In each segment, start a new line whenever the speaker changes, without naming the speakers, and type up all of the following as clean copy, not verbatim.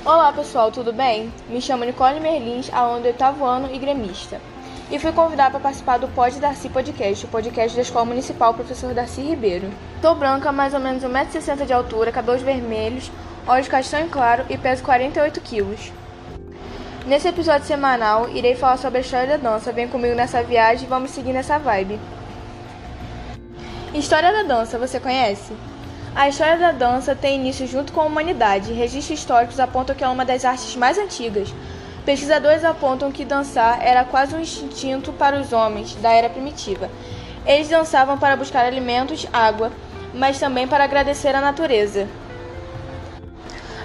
Olá pessoal, tudo bem? Me chamo Nicole Merlins, aluna do 8º ano e gremista. E fui convidada para participar do Pod Darcy Podcast, o podcast da Escola Municipal Professor Darcy Ribeiro. Sou branca, mais ou menos 1,60 m de altura, cabelos vermelhos, olhos castanho claro e peso 48 kg. Nesse episódio semanal, irei falar sobre a história da dança. Vem comigo nessa viagem e vamos seguir nessa vibe. História da dança, você conhece? A história da dança tem início junto com a humanidade. Registros históricos apontam que é uma das artes mais antigas. Pesquisadores apontam que dançar era quase um instinto para os homens da era primitiva. Eles dançavam para buscar alimentos, água, mas também para agradecer à natureza.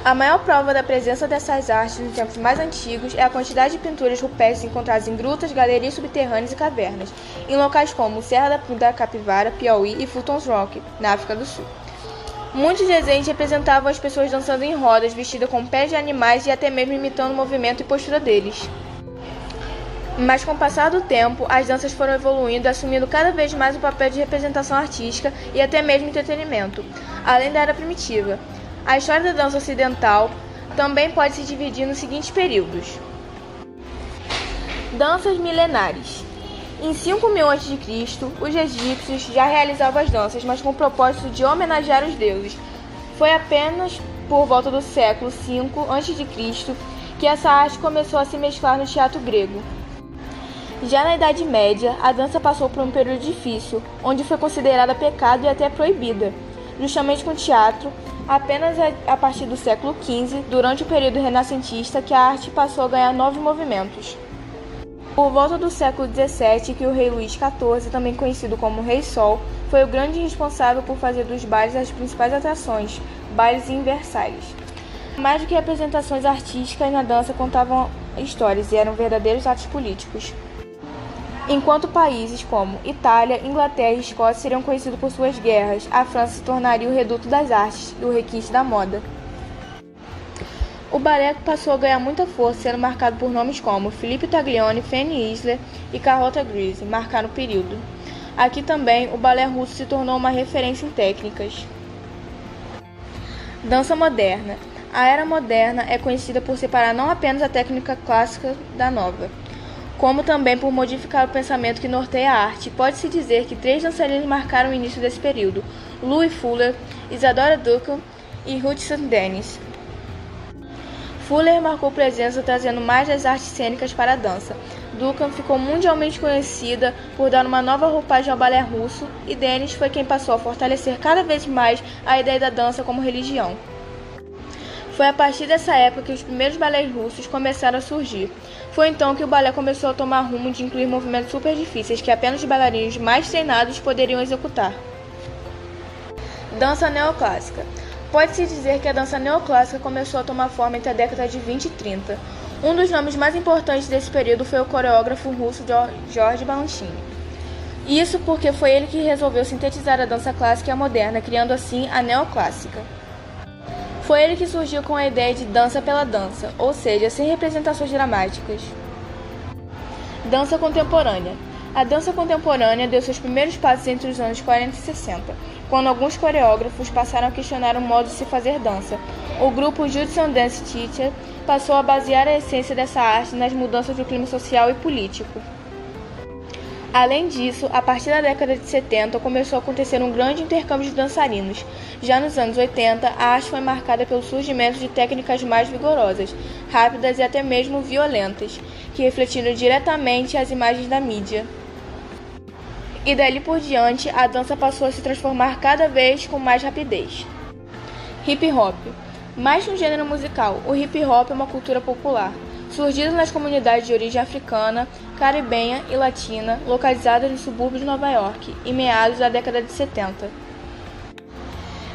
A maior prova da presença dessas artes nos tempos mais antigos é a quantidade de pinturas rupestres encontradas em grutas, galerias subterrâneas e cavernas, em locais como Serra da Capivara, Piauí e Fulton Rock, na África do Sul. Muitos desenhos representavam as pessoas dançando em rodas, vestidas com pés de animais e até mesmo imitando o movimento e postura deles. Mas com o passar do tempo, as danças foram evoluindo, assumindo cada vez mais o papel de representação artística e até mesmo entretenimento, além da era primitiva. A história da dança ocidental também pode se dividir nos seguintes períodos. Danças milenares. Em 5.000 a.C., os egípcios já realizavam as danças, mas com o propósito de homenagear os deuses. Foi apenas por volta do século V a.C. que essa arte começou a se mesclar no teatro grego. Já na Idade Média, a dança passou por um período difícil, onde foi considerada pecado e até proibida. Justamente com o teatro, apenas a partir do século XV, durante o período renascentista, que a arte passou a ganhar novos movimentos. Por volta do século XVII, que o rei Luís XIV, também conhecido como Rei Sol, foi o grande responsável por fazer dos bailes as principais atrações, bailes em Versalhes. Mais do que apresentações artísticas na dança, contavam histórias e eram verdadeiros atos políticos. Enquanto países como Itália, Inglaterra e Escócia seriam conhecidos por suas guerras, a França se tornaria o reduto das artes e o requinte da moda. O balé passou a ganhar muita força, sendo marcado por nomes como Filippo Taglioni, Fanny Isler e Carlotta Grisi, marcaram o período. Aqui também, o balé russo se tornou uma referência em técnicas. Dança moderna. A era moderna é conhecida por separar não apenas a técnica clássica da nova, como também por modificar o pensamento que norteia a arte. Pode-se dizer que 3 dançarinos marcaram o início desse período: Louis Fuller, Isadora Duncan e Hudson Dennis. Fuller marcou presença trazendo mais das artes cênicas para a dança. Duncan ficou mundialmente conhecida por dar uma nova roupagem ao balé russo, e Dennis foi quem passou a fortalecer cada vez mais a ideia da dança como religião. Foi a partir dessa época que os primeiros balés russos começaram a surgir. Foi então que o balé começou a tomar rumo de incluir movimentos super difíceis que apenas os bailarinos mais treinados poderiam executar. Dança neoclássica. Pode-se dizer que a dança neoclássica começou a tomar forma entre a década de 20 e 30. Um dos nomes mais importantes desse período foi o coreógrafo russo George Balanchine. Isso porque foi ele que resolveu sintetizar a dança clássica e a moderna, criando assim a neoclássica. Foi ele que surgiu com a ideia de dança pela dança, ou seja, sem representações dramáticas. Dança contemporânea. A dança contemporânea deu seus primeiros passos entre os anos 40 e 60, quando alguns coreógrafos passaram a questionar o modo de se fazer dança. O grupo Judson Dance Theater passou a basear a essência dessa arte nas mudanças do clima social e político. Além disso, a partir da década de 70 começou a acontecer um grande intercâmbio de dançarinos. Já nos anos 80, a arte foi marcada pelo surgimento de técnicas mais vigorosas, rápidas e até mesmo violentas, que refletiram diretamente as imagens da mídia. E dali por diante, a dança passou a se transformar cada vez com mais rapidez. Hip Hop. Mais que um gênero musical, o hip hop é uma cultura popular, surgida nas comunidades de origem africana, caribenha e latina, localizadas no subúrbio de Nova York, em meados da década de 70.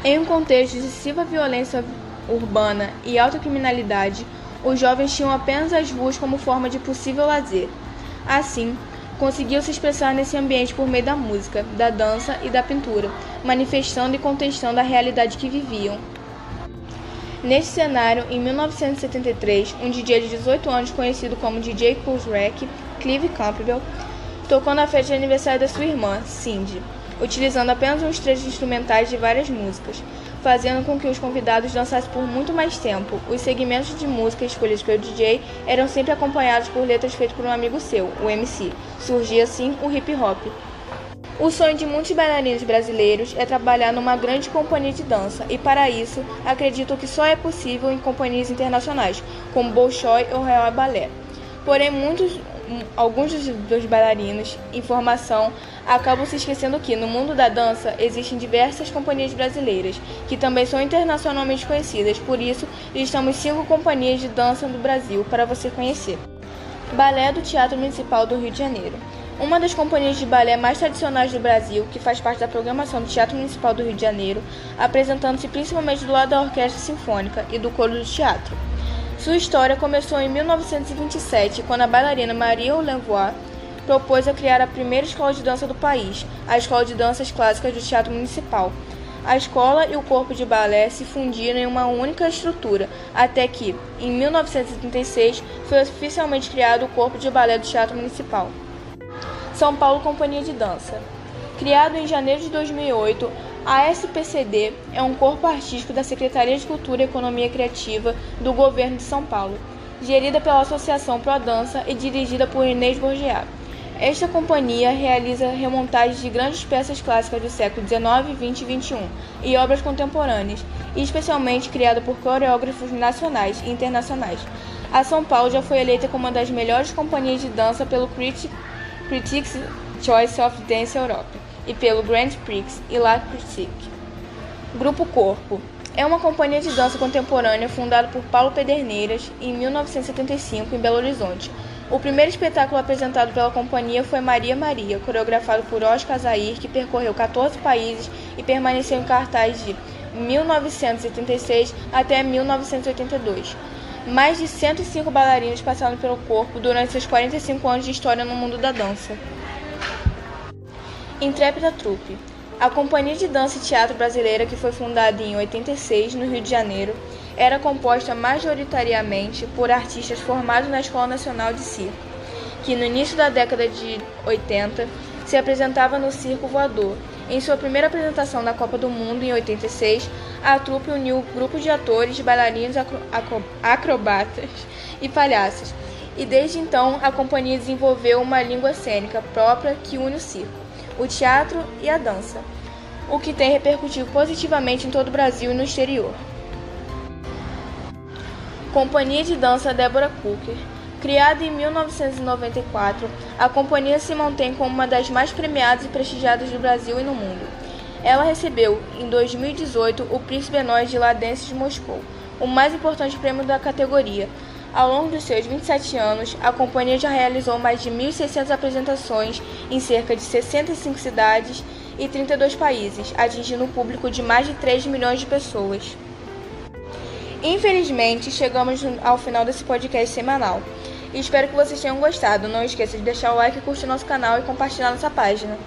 Em um contexto de excessiva violência urbana e alta criminalidade, os jovens tinham apenas as ruas como forma de possível lazer. Assim, conseguiu se expressar nesse ambiente por meio da música, da dança e da pintura, manifestando e contestando a realidade que viviam. Neste cenário, em 1973, um DJ de 18 anos conhecido como DJ Pulse Rack, Clive Campbell, tocou na festa de aniversário da sua irmã, Cindy, utilizando apenas uns trechos instrumentais de várias músicas. fazendo com que os convidados dançassem por muito mais tempo. Os segmentos de música escolhidos pelo DJ eram sempre acompanhados por letras feitas por um amigo seu, o MC. Surgia assim o hip hop. O sonho de muitos bailarinos brasileiros é trabalhar numa grande companhia de dança, e para isso, acredito que só é possível em companhias internacionais, como Bolshoi ou Real Ballet. Porém, alguns dos bailarinos em formação acabam se esquecendo que, no mundo da dança, existem diversas companhias brasileiras, que também são internacionalmente conhecidas, por isso, listamos 5 companhias de dança do Brasil para você conhecer. Balé do Teatro Municipal do Rio de Janeiro. Uma das companhias de balé mais tradicionais do Brasil, que faz parte da programação do Teatro Municipal do Rio de Janeiro, apresentando-se principalmente do lado da Orquestra Sinfônica e do coro do teatro. Sua história começou em 1927, quando a bailarina Maria Lavoie propôs a criar a primeira escola de dança do país, a Escola de Danças Clássicas do Teatro Municipal. A escola e o corpo de balé se fundiram em uma única estrutura, até que, em 1936, foi oficialmente criado o Corpo de Balé do Teatro Municipal. São Paulo Companhia de Dança. Criado em janeiro de 2008, a SPCD é um corpo artístico da Secretaria de Cultura e Economia Criativa do Governo de São Paulo, gerida pela Associação Pro Dança e dirigida por Inês Borgeat. Esta companhia realiza remontagens de grandes peças clássicas do século XIX, XX e XXI e obras contemporâneas, e especialmente criada por coreógrafos nacionais e internacionais. A São Paulo já foi eleita como uma das melhores companhias de dança pelo Critics' Choice of Dance Europe e pelo Grand Prix e La Critique. Grupo Corpo é uma companhia de dança contemporânea fundada por Paulo Pederneiras em 1975 em Belo Horizonte. O primeiro espetáculo apresentado pela companhia foi Maria Maria, coreografado por Oscar Zair, que percorreu 14 países e permaneceu em cartaz de 1976 até 1982. Mais de 105 bailarinos passaram pelo corpo durante seus 45 anos de história no mundo da dança. Intrépida Trupe. A Companhia de Dança e Teatro Brasileira, que foi fundada em 86, no Rio de Janeiro, era composta majoritariamente por artistas formados na Escola Nacional de Circo, que no início da década de 80 se apresentava no Circo Voador. Em sua primeira apresentação na Copa do Mundo, em 86, a trupe uniu grupos de atores, bailarinos, acrobatas e palhaços, e desde então a companhia desenvolveu uma língua cênica própria que une o circo, o teatro e a dança, o que tem repercutido positivamente em todo o Brasil e no exterior. Companhia de Dança Débora Cooker. Criada em 1994, a companhia se mantém como uma das mais premiadas e prestigiadas do Brasil e no mundo. Ela recebeu, em 2018, o Príncipe Benói de La Dance de Moscou, o mais importante prêmio da categoria. Ao longo dos seus 27 anos, a companhia já realizou mais de 1.600 apresentações em cerca de 65 cidades e 32 países, atingindo um público de mais de 3 milhões de pessoas. Infelizmente, chegamos ao final desse podcast semanal. E espero que vocês tenham gostado. Não esqueça de deixar o like, curtir nosso canal e compartilhar nossa página.